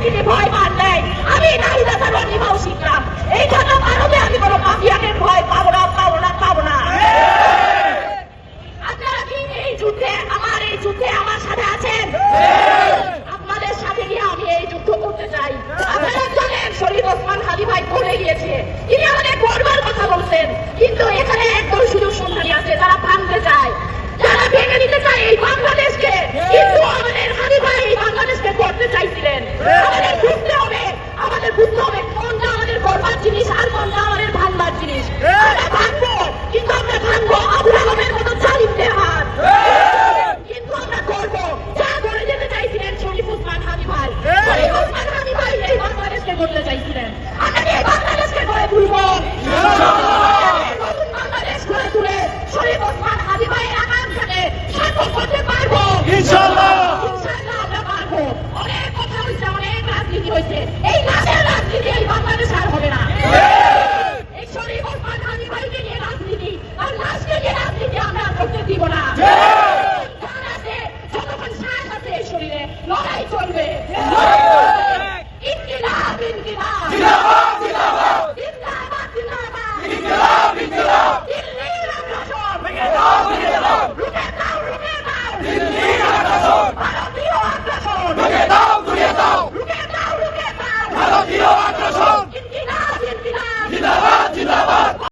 পরিস্থিতি ভয় পান নেই। আমি নাহিদা সারোয়ার নিভাও শিখলাম। এই ঢাকা ভারতে আমি কোনো মাফিয়াকে ভয় পাবো না, পাবো না, পাবো না। আপনারা কি এই যুদ্ধে আমার সাথে আছেন? আপনাদের সাথে নিয়ে আমি এই যুদ্ধ করতে চাই। আপনারা জানেন শরীফ ওসমান হাদি ভাই বলে গিয়েছে, তিনি আমাদের গর্বের কথা বলছেন, কিন্তু এখানে একদল সুযোগ সন্ধানী আছে যারা ভাঙতে চায়, যারা ভেঙে দিতে চায় এই বাংলাদেশকে। কিন্তু আমাদের হাদি ভাই এই বাংলাদেশকে করতে চাইছিলেন। আমাদের বুঝতে হবে কোনটা আমাদের গর্বার জিনিস আর কোনটা আমাদের ভাঙবার জিনিস।